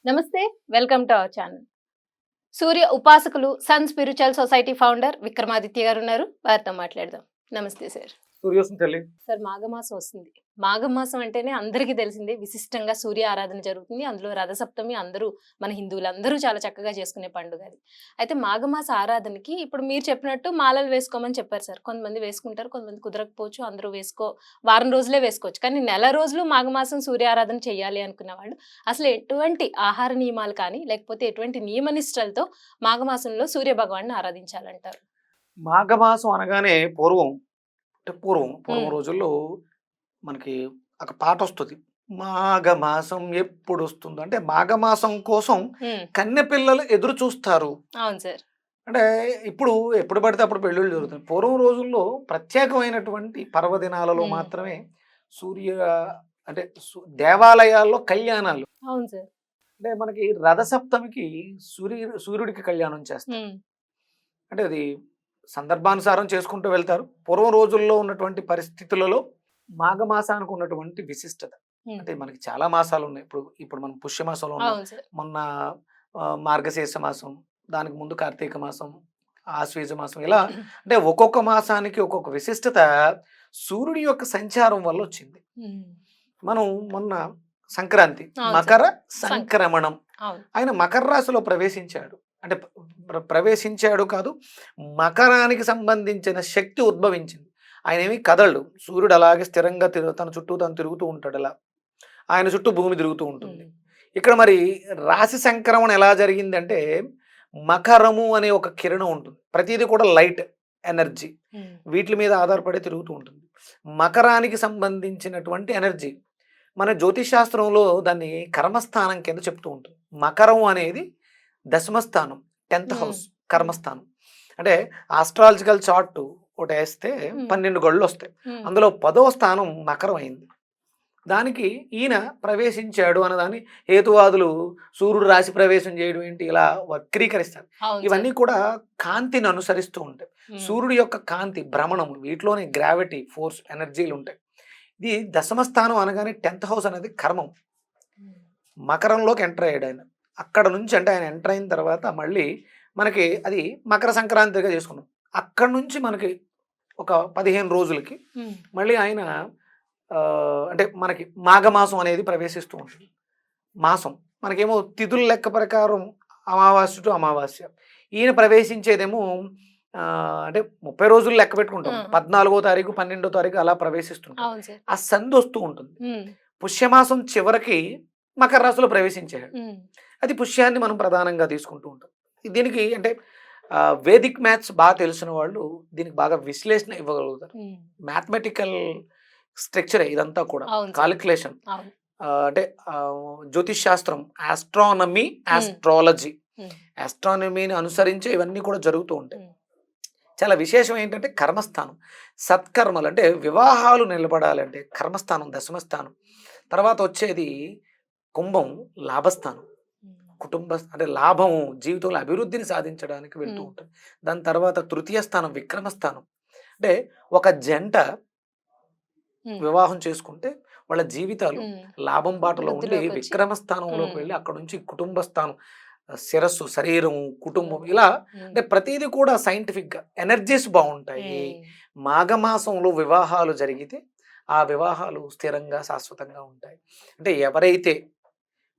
నమస్తే. Welcome to our channel. Surya ఉపాసకులు sun spiritual society founder Vikramaditya garu ఉన్నారు. వారితో మాట్లాడదాం. నమస్తే సార్. సూర్యోస్మి తల్లి. సార్ మాఘమాసం వస్తుంది. మాఘమాసం అంటేనే అందరికీ తెలిసిందే విశిష్టంగా సూర్య ఆరాధన జరుగుతుంది. అందులో రథసప్తమి అందరూ మన హిందువులందరూ చాలా చక్కగా చేసుకునే పండుగ అది. అయితే మాఘమాస ఆరాధనకి ఇప్పుడు మీరు చెప్పినట్టు మాలలు వేసుకోమని చెప్పారు సార్. కొంతమంది వేసుకుంటారు, కొంతమంది కుదరకపోవచ్చు. అందరూ వారం రోజులే వేసుకోవచ్చు. కానీ నెల రోజులు మాఘమాసం సూర్య ఆరాధన చేయాలి అనుకున్న వాళ్ళు అసలు ఎటువంటి ఆహార నియమాలు కానీ లేకపోతే ఎటువంటి నియమనిష్టలతో మాఘమాసంలో సూర్య భగవాన్ని ఆరాధించాలంటారు? మాఘమాసం అనగానే పూర్వం రోజుల్లో మనకి ఒక పాట వస్తుంది. మాఘమాసం ఎప్పుడు వస్తుందో అంటే మాఘమాసం కోసం కన్నె పిల్లలు ఎదురు చూస్తారు. అవును సార్. అంటే ఇప్పుడు ఎప్పుడు పడితే అప్పుడు పెళ్ళిళ్ళు జరుగుతాయి. పూర్వం రోజుల్లో ప్రత్యేకమైనటువంటి పర్వదినాలలో మాత్రమే సూర్య అంటే దేవాలయాల్లో కళ్యాణాలు. అవును సార్. అంటే మనకి రథసప్తమికి సూర్యుడికి కళ్యాణం చేస్తారు. అంటే అది సందర్భానుసారం చేసుకుంటూ వెళ్తారు. పూర్వం రోజుల్లో ఉన్నటువంటి పరిస్థితులలో మాఘమాసానికి ఉన్నటువంటి విశిష్టత అంటే మనకి చాలా మాసాలు ఉన్నాయి. ఇప్పుడు మనం పుష్యమాసంలో ఉన్నాం. మొన్న మార్గశీర్ష మాసం, దానికి ముందు కార్తీక మాసం, ఆశ్వేజ మాసం, ఇలా అంటే ఒక్కొక్క మాసానికి ఒక్కొక్క విశిష్టత సూర్యుడి యొక్క సంచారం వల్ల వచ్చింది. మనం మొన్న సంక్రాంతి, మకర సంక్రమణం, ఆయన మకర రాశిలో ప్రవేశించాడు. అంటే ప్రవేశించాడు కాదు, మకరానికి సంబంధించిన శక్తి ఉద్భవించింది. ఆయన ఏమి కదలడు. సూర్యుడు అలాగే స్థిరంగా తన చుట్టూ తను తిరుగుతూ ఉంటాడు. అలా ఆయన చుట్టూ భూమి తిరుగుతూ ఉంటుంది. ఇక్కడ మరి రాశి సంక్రమణ ఎలా జరిగిందంటే మకరము అనే ఒక కిరణం ఉంటుంది. ప్రతిదీ కూడా లైట్ ఎనర్జీ, వీటి మీద ఆధారపడి తిరుగుతూ ఉంటుంది. మకరానికి సంబంధించినటువంటి ఎనర్జీ మన జ్యోతిషాస్త్రంలో దాన్ని కర్మస్థానం కింద చెప్తూ ఉంటుంది. మకరం అనేది దశమస్థానం, 10th హౌస్, కర్మస్థానం. అంటే ఆస్ట్రాలజికల్ చార్ట్ ఒకటి వేస్తే 12 గళ్ళు వస్తాయి. అందులో 10వ స్థానం మకరం అయింది. దానికి ఈయన ప్రవేశించాడు అన్నదాన్ని హేతువాదులు సూర్యుడు రాశి ప్రవేశం చేయడం ఏంటి ఇలా వక్రీకరిస్తారు. ఇవన్నీ కూడా కాంతిని అనుసరిస్తూ ఉంటాయి. సూర్యుడు యొక్క కాంతి, భ్రమణము, వీటిలోనే గ్రావిటీ, ఫోర్స్, ఎనర్జీలు ఉంటాయి. ఇది దశమస్థానం అనగానే 10th హౌస్ అనేది కర్మం. మకరంలోకి ఎంటర్ అయ్యాడు ఆయన. అక్కడ నుంచి అంటే ఆయన ఎంటర్ అయిన తర్వాత మళ్ళీ మనకి అది మకర సంక్రాంతిగా చేసుకున్నాం. అక్కడి నుంచి మనకి ఒక 15 రోజులకి మళ్ళీ ఆయన అంటే మనకి మాఘమాసం అనేది ప్రవేశిస్తూ ఉంటుంది. మాసం మనకేమో తిథుల లెక్క ప్రకారం అమావాస్య టు అమావాస్య. ఈయన ప్రవేశించేదేమో అంటే 30 రోజులు లెక్క పెట్టుకుంటాం. 14వ తారీఖు 12వ తారీఖు అలా ప్రవేశిస్తుంటాం. ఆ సంధి వస్తూ ఉంటుంది. పుష్యమాసం చివరికి మకర రాశిలో ప్రవేశించాడు. అది పుష్యాన్ని మనం ప్రధానంగా తీసుకుంటూ ఉంటాం. దీనికి అంటే వేదిక్ మ్యాథ్స్ బాగా తెలిసిన వాళ్ళు దీనికి బాగా విశ్లేషణ ఇవ్వగలుగుతారు. మ్యాథమెటికల్ స్ట్రక్చరే ఇదంతా కూడా, కాలిక్యులేషన్. అంటే జ్యోతిష్ శాస్త్రం, ఆస్ట్రానమీ, ఆస్ట్రాలజీ, ఆస్ట్రానమీని అనుసరించే ఇవన్నీ కూడా జరుగుతూ ఉంటాయి. చాలా విశేషం ఏంటంటే కర్మస్థానం, సత్కర్మలు అంటే వివాహాలు నిలబడాలంటే కర్మస్థానం దశమస్థానం. తర్వాత వచ్చేది కుంభం, లాభస్థానం, కుటుంబ అంటే లాభం, జీవితంలో అభివృద్ధిని సాధించడానికి వెళ్తూ ఉంటుంది. దాని తర్వాత తృతీయ స్థానం విక్రమస్థానం. అంటే ఒక జంట వివాహం చేసుకుంటే వాళ్ళ జీవితాలు లాభం బాటలో ఉండి విక్రమస్థానంలోకి వెళ్ళి అక్కడ నుంచి కుటుంబ స్థానం, శిరస్సు, శరీరం, కుటుంబం, ఇలా అంటే ప్రతిదీ కూడా సైంటిఫిక్ గా ఎనర్జీస్ బాగుంటాయి. మాఘమాసంలో వివాహాలు జరిగితే ఆ వివాహాలు స్థిరంగా శాశ్వతంగా ఉంటాయి. అంటే ఎవరైతే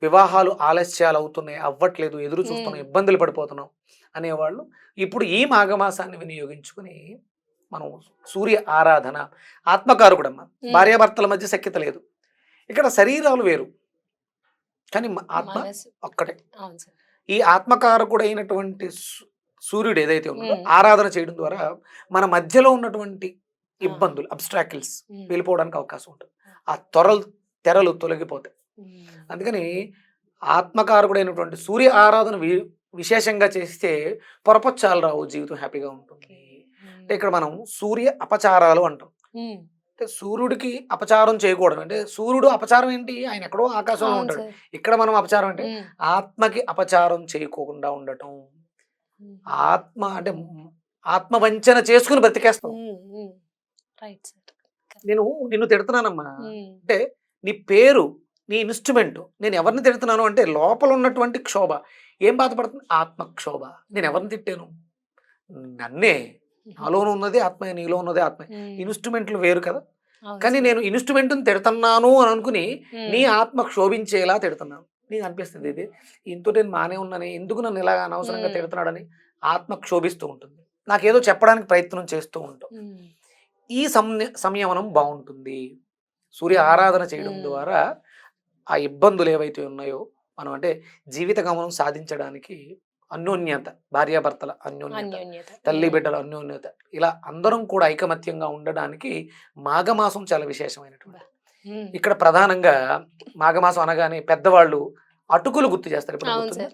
వివాహాలు ఆలస్యాలు అవుతున్నాయి, అవ్వట్లేదు, ఎదురు చూస్తున్నాం, ఇబ్బందులు పడిపోతున్నాం అనేవాళ్ళు ఇప్పుడు ఈ మాఘమాసాన్ని వినియోగించుకుని మనం సూర్య ఆరాధన, ఆత్మకారకుడమ్మ, భార్యాభర్తల మధ్య సఖ్యత లేదు, ఇక్కడ శరీరాలు వేరు కానీ ఆత్మ ఒక్కటే. ఈ ఆత్మకారకుడైనటువంటి సూర్యుడు ఏదైతే ఉన్నదో ఆరాధన చేయడం ద్వారా మన మధ్యలో ఉన్నటువంటి ఇబ్బందులు, అబ్స్ట్రాకిల్స్ వెళ్ళిపోవడానికి అవకాశం ఉంటుంది. ఆ తెరలు తొలగిపోతాయి. అందుకని ఆత్మకారకుడైనటువంటి సూర్య ఆరాధన విశేషంగా చేస్తే పొరపచ్చాలు రావు, జీవితం హ్యాపీగా ఉంటుంది. అంటే ఇక్కడ మనం సూర్య అపచారాలు అంటాం. అంటే సూర్యుడికి అపచారం చేయకూడదు. అంటే సూర్యుడు అపచారం ఏంటి, ఆయన ఎక్కడో ఆకాశంలో ఉంటాడు. ఇక్కడ మనం అపచారం అంటే ఆత్మకి అపచారం చేయకుండా ఉండటం. ఆత్మ అంటే ఆత్మవంచన చేసుకుని బ్రతికేస్తాం. నిన్ను తిడుతున్నానమ్మా అంటే నీ పేరు నీ ఇన్స్ట్రుమెంట్. నేను ఎవరిని తిడుతున్నాను అంటే లోపల ఉన్నటువంటి క్షోభ. ఏం బాధపడుతుంది? ఆత్మక్షోభ. నేను ఎవరిని తిట్టాను? నన్నే. నాలోను ఉన్నదే ఆత్మే, నీలో ఉన్నదే ఆత్మే. ఇన్స్ట్రుమెంట్లు వేరు కదా. కానీ నేను ఇన్స్ట్రుమెంట్ని తిడుతున్నాను అని అనుకుని నీ ఆత్మ క్షోభించేలా తిడుతున్నాను. నీకు అనిపిస్తుంది ఇది ఇంతో నేను మానే ఉన్నాను, ఎందుకు నన్ను ఇలా అనవసరంగా తిడుతున్నాడని ఆత్మ క్షోభిస్తూ ఉంటుంది. నాకేదో చెప్పడానికి ప్రయత్నం చేస్తూ ఉంటాం. ఈ సంయమనం బాగుంటుంది. సూర్య ఆరాధన చేయడం ద్వారా ఆ ఇబ్బందులు ఏవైతే ఉన్నాయో మనం అంటే జీవిత గమనం సాధించడానికి అన్యోన్యత, భార్యాభర్తల అన్యోన్యత, తల్లి బిడ్డల అన్యోన్యత, ఇలా అందరం కూడా ఐకమత్యంగా ఉండడానికి మాఘమాసం చాలా విశేషమైనటువంటి. ఇక్కడ ప్రధానంగా మాఘమాసం అనగానే పెద్దవాళ్ళు అటుకులు గుర్తు చేస్తారు. ఇప్పుడు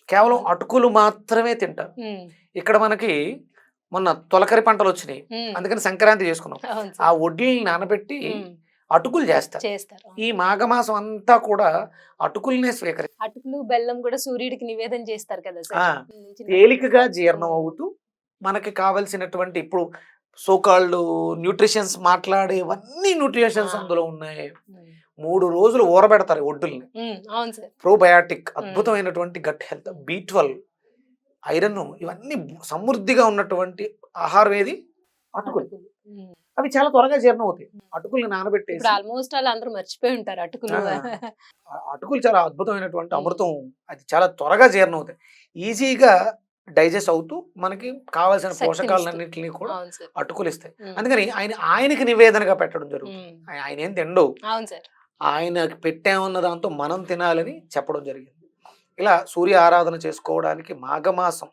కేవలం అటుకులు మాత్రమే తింటారు. ఇక్కడ మనకి మొన్న తొలకరి పంటలు వచ్చినాయి, అందుకని సంక్రాంతి చేసుకున్నాం. ఆ వడ్డీని నానబెట్టి అటుకులు చేస్తారు. ఈ మాఘమాసం అంతా కూడా అటుకులనే స్వీకరిస్తారు. అటుకులు బెల్లం కూడా సూర్యుడికి నివేదన చేస్తారు కదా సార్. తేలికగా జీర్ణం అవుతూ మనకి కావలసినటువంటి ఇప్పుడు సోకాల్డ్ న్యూట్రిషన్స్ మాట్లాడేవన్నీ న్యూట్రిషన్స్ అందులో ఉన్నాయి. 3 రోజులు ఊరబెడతారు ఒడ్డుల్ని. ప్రోబయాటిక్, అద్భుతమైనటువంటి గట్ హెల్త్, B12, ఐరన్, ఇవన్నీ సమృద్ధిగా ఉన్నటువంటి ఆహారం ఏది? అటుకులు. అవి చాలా త్వరగా జీర్ణం అవుతాయి. అటుకుల్ని నానబెట్టేసి ఆల్మోస్ట్ అలా అందరూ మర్చిపోయి ఉంటారు అటుకులు. అటుకులు చాలా అద్భుతమైనటువంటి అమృతం. అది చాలా త్వరగా జీర్ణం అవుతాయి. ఈజీగా డైజెస్ట్ అవుతూ మనకి కావాల్సిన పోషకాలన్నింటినీ కూడా అటుకులు ఇస్తాయి. అందుకని ఆయనకి నివేదనగా పెట్టడం జరుగుతుంది. ఆయన ఏం తిండు, ఆయనకి పెట్టామన్న దాంతో మనం తినాలని చెప్పడం జరిగింది. ఇలా సూర్య ఆరాధన చేసుకోవడానికి మాఘమాసం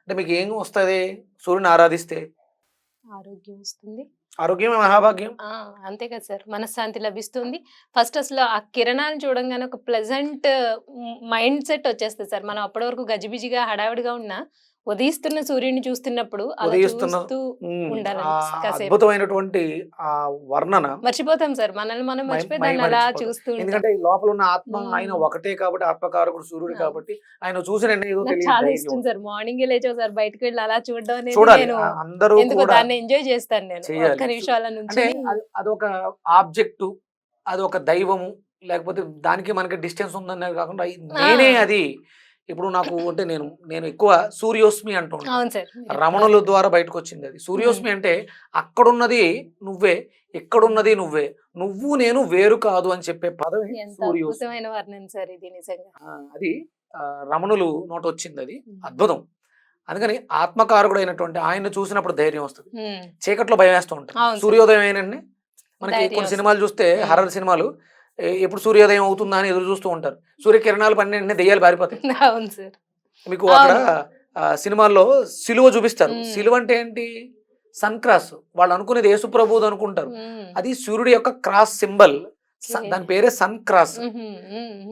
అంటే మీకు ఏం వస్తుంది? సూర్యుని ఆరాధిస్తే ఆరోగ్యం వస్తుంది, ఆరోగ్యమే మహాభాగ్యం. అంతే కదా సార్, మనశ్శాంతి లభిస్తుంది. ఫస్ట్ అసలు ఆ కిరణాలను చూడంగానే ఒక ప్లెజెంట్ మైండ్ సెట్ వచ్చేస్తుంది సార్. మనం అప్పటి వరకు గజిబిజిగా హడావిడిగా ఉన్నా ఉదయిస్తున్న సూర్యుడిని చూస్తున్నప్పుడు అద్భుతమైనటువంటి ఆ వర్ణన మర్చిపోతాం సార్, మనల్ని మనం మర్చిపోయి దాన్ని అలా చూస్తూ. ఎందుకంటే లోపల ఉన్న ఆత్మ ఆయన ఒకటే కాబట్టి, ఆత్మకారకుడు సూర్యుడు కాబట్టి ఆయన చూసిన చాలా ఇష్టం సార్. మార్నింగ్ లేచో సార్ బయటకు వెళ్ళి అలా చూడడం అనేది అందరూ దాన్ని ఎంజాయ్ చేస్తాను నేను ఒక్క నిమిషాల నుంచి. అదొక ఆబ్జెక్టు, అదొక దైవము, లేకపోతే దానికి మనకి డిస్టెన్స్ ఉందనేది కాకుండా నేనే అది. ఇప్పుడు నాకు అంటే నేను ఎక్కువ సూర్యోస్మి అంటున్నాను. రమణుల ద్వారా బయటకు వచ్చింది అది. సూర్యోస్మి అంటే అక్కడున్నది నువ్వే, ఎక్కడున్నది నువ్వే, నువ్వు నేను వేరు కాదు అని చెప్పే పదం సూర్యోస్మి. అది రమణులు నోట వచ్చింది, అది అద్భుతం. అందుకని ఆత్మకారకుడైనటువంటి ఆయన చూసినప్పుడు ధైర్యం వస్తుంది. చీకట్లో భయం వేస్తూ ఉంటుంది. సూర్యోదయం అయినండి మనకి కొన్ని సినిమాలు చూస్తే, హర్రర్ సినిమాలు, ఎప్పుడు సూర్యోదయం అవుతుందా అని ఎదురు చూస్తూ ఉంటారు. సూర్యకిరణాలు పడిన దెయ్యాలు పారిపోతాయి. మీకు అక్కడ సినిమాల్లో సిలువ చూపిస్తారు. సిలువ అంటే ఏంటి? Sun cross. వాళ్ళు అనుకునేది యేసుప్రభుది అనుకుంటారు. అది సూర్యుడి యొక్క క్రాస్ సింబల్. దాని పేరే సన్ క్రాస్.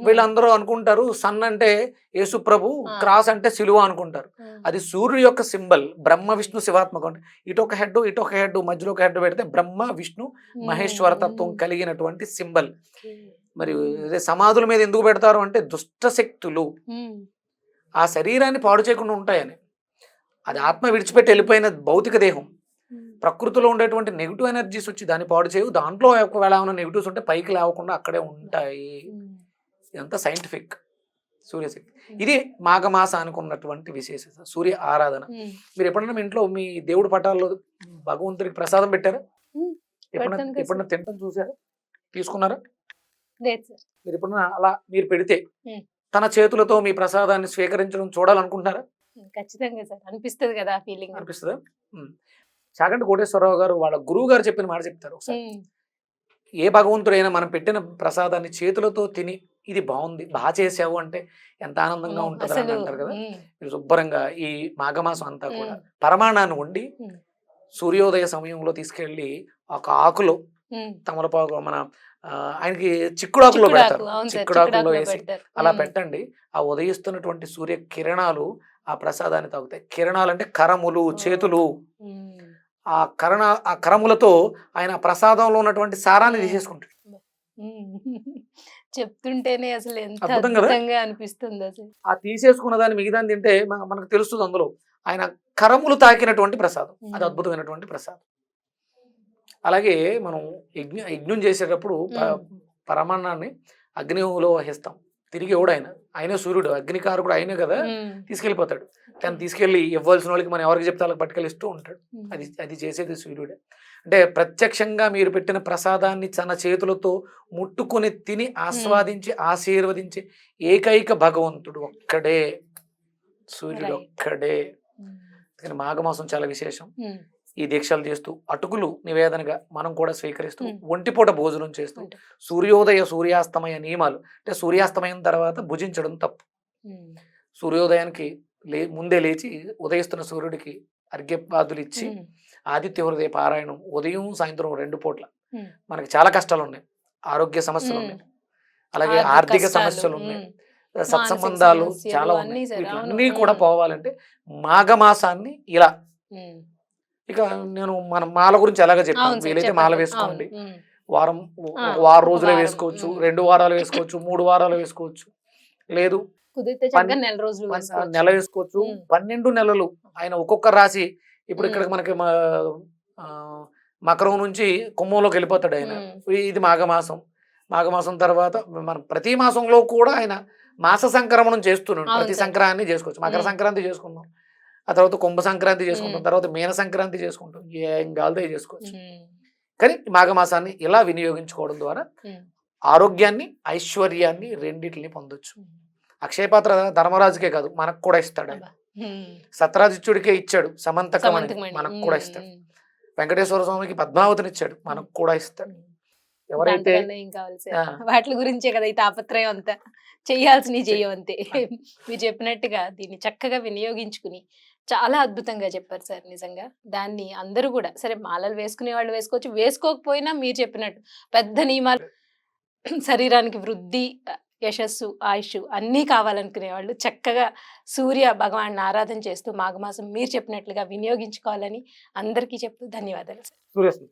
వీళ్ళందరూ అనుకుంటారు సన్ అంటే యేసుప్రభు, క్రాస్ అంటే సిలువ అనుకుంటారు. అది సూర్యుడి యొక్క symbol. Brahma Vishnu శివాత్మకం. ఇటొక head, ఇటొక head, మధ్యలో ఒక హెడ్ పెడితే బ్రహ్మ విష్ణు మహేశ్వర తత్వం కలిగినటువంటి సింబల్. మరి సమాధుల మీద ఎందుకు పెడతారు అంటే దుష్ట శక్తులు ఆ శరీరాన్ని పాడు చేయకుండా ఉంటాయని. అది ఆత్మ విడిచిపెట్టి వెళ్ళిపోయిన భౌతిక దేహం. ప్రకృతిలో ఉండేటువంటి నెగిటివ్ ఎనర్జీస్ వచ్చి దాన్ని పాడు చేయవు. దాంట్లో ఒకవేళ ఏమైనా నెగిటివ్స్ ఉంటే పైకి లేవకుండా అక్కడే ఉంటాయి. ఇదంతా సైంటిఫిక్. సూర్యశక్తి. ఇది మాఘమాసానికి ఉన్నటువంటి విశేషత, సూర్య ఆరాధన. మీరు ఎప్పుడైనా మీ ఇంట్లో మీ దేవుడి పటాల్లో భగవంతుడికి ప్రసాదం పెట్టారా? ఎప్పుడన్నా తింటాం చూసారా? తీసుకున్నారా? మీరు ఎప్పుడన్నా అలా మీరు పెడితే తన చేతులతో మీ ప్రసాదాన్ని స్వీకరించడం చూడాలనుకుంటున్నారా? ఖచ్చితంగా సార్, అనిపిస్తుంది కదా, ఫీలింగ్ అనిపిస్తుందా? చాగంటి కోటేశ్వరరావు గారు వాళ్ళ గురువు గారు చెప్పిన మాట చెప్తారు. ఒకసారి ఏ భగవంతుడైనా మనం పెట్టిన ప్రసాదాన్ని చేతులతో తిని ఇది బాగుంది, బాగా చేసావు అంటే ఎంత ఆనందంగా ఉంటుంది అని అంటారు కదా. మీరు శుభ్రంగా ఈ మాఘమాసం అంతా కూడా పరమాణాన్ని వండి సూర్యోదయ సమయంలో తీసుకెళ్లి ఒక ఆకులో తమలపాకు, మన ఆయనకి చిక్కుడాకులో పెడతారు. చిక్కుడాకులో వేసి అలా పెట్టండి. ఆ ఉదయిస్తున్నటువంటి సూర్య కిరణాలు ఆ ప్రసాదాన్ని తాగుతాయి. కిరణాలు అంటే కరములు, చేతులు. ఆ కరములతో ఆయన ప్రసాదంలో ఉన్నటువంటి సారాన్ని తీసేసుకుంటాడు. చెప్తుంటేనే అసలు ఎంత అద్భుతంగా అనిపిస్తుంది అసలు. ఆ తీసేసుకున్న దాన్ని మిగతాన్ని తింటే మనకు తెలుస్తుంది అందులో ఆయన కరములు తాకినటువంటి ప్రసాదం. అది అద్భుతమైనటువంటి ప్రసాదం. అలాగే మనం యజ్ఞం చేసేటప్పుడు పరమాన్నాన్ని అగ్నిలో వహిస్తాం. తిరిగి ఎవడు ఆయన సూర్యుడు, అగ్నికారకుడు ఆయనే కదా, తీసుకెళ్ళిపోతాడు. తను తీసుకెళ్ళి ఇవ్వాల్సిన వాళ్ళకి మనం ఎవరికి చెప్తే వాళ్ళకి పట్టుకెళ్ళి ఇస్తూ ఉంటాడు. అది చేసేది సూర్యుడే. అంటే ప్రత్యక్షంగా మీరు పెట్టిన ప్రసాదాన్ని తన చేతులతో ముట్టుకొని తిని ఆస్వాదించి ఆశీర్వదించి ఏకైక భగవంతుడు ఒక్కడే, సూర్యుడు ఒక్కడే. మాఘమాసం చాలా విశేషం. ఈ దీక్షలు చేస్తూ అటుకులు నివేదనగా మనం కూడా స్వీకరిస్తూ ఒంటిపూట భోజనం చేస్తూ సూర్యోదయ సూర్యాస్తమయ నియమాలు, అంటే సూర్యాస్తమయం తర్వాత భుజించడం తప్పు. సూర్యోదయానికి ముందే లేచి ఉదయిస్తున్న సూర్యుడికి అర్ఘ్యపాదులు ఇచ్చి ఆదిత్య హృదయ పారాయణం ఉదయం సాయంత్రం 2 పూట్ల. మనకి చాలా కష్టాలు ఉన్నాయి, ఆరోగ్య సమస్యలు ఉన్నాయి, అలాగే ఆర్థిక సమస్యలు ఉన్నాయి, సత్సంబంధాలు చాలా ఉన్నాయి. ఇవన్నీ కూడా పోవాలంటే మాఘమాసాన్ని ఇలా, ఇక నేను మన మాల గురించి ఎలాగ చెప్పాను, వీలైతే మాల వేసుకోండి. వారం రోజులే వేసుకోవచ్చు, 2 వారాలు వేసుకోవచ్చు, 3 వారాలు వేసుకోవచ్చు, లేదు నెల వేసుకోవచ్చు. 12 నెలలు ఆయన ఒక్కొక్క రాశి. ఇప్పుడు ఇక్కడ మనకి మకరం నుంచి కుంభంలోకి వెళ్ళిపోతాడు ఆయన. ఇది మాఘమాసం. మాఘమాసం తర్వాత మనం ప్రతి మాసంలో కూడా ఆయన మాస సంక్రమణం చేస్తున్నాడు. ప్రతి సంక్రాంతి చేసుకోవచ్చు. మకర సంక్రాంతి చేసుకుందాం, ఆ తర్వాత కుంభ సంక్రాంతి చేసుకుంటాం, తర్వాత మీన సంక్రాంతి చేసుకుంటాం, ఏం కావాలో చేసుకోవచ్చు. కానీ మాఘమాసాన్ని ఇలా వినియోగించుకోవడం ద్వారా ఆరోగ్యాన్ని ఐశ్వర్యాన్ని రెండింటిని పొందొచ్చు. అక్షయపాత్ర ధర్మరాజుకే కాదు మనకు కూడా ఇస్తాడు ఆయన. సత్రాజిత్యుడికే ఇచ్చాడు సమంతకమని, మనకు కూడా ఇస్తాడు. వెంకటేశ్వర స్వామికి పద్మావతిని ఇచ్చాడు, మనకు కూడా ఇస్తాడు. ఎవరైతే వాటి గురించే కదా ఈ తాపత్రయం అంతా, చెయ్యాల్సినవి చెయ్యవంతే. మీరు చెప్పినట్టుగా దీన్ని చక్కగా వినియోగించుకుని చాలా అద్భుతంగా చెప్పారు సార్. నిజంగా దాన్ని అందరూ కూడా, సరే మాలలు వేసుకునే వాళ్ళు వేసుకోవచ్చు, వేసుకోకపోయినా మీరు చెప్పినట్టు పెద్ద నియమాలు, శరీరానికి వృద్ధి, యశస్సు, ఆయుష్ అన్నీ కావాలనుకునే వాళ్ళు చక్కగా సూర్య భగవాన్ని ఆరాధన చేస్తూ మాఘమాసం మీరు చెప్పినట్లుగా వినియోగించుకోవాలని అందరికీ చెప్తూ ధన్యవాదాలు సార్.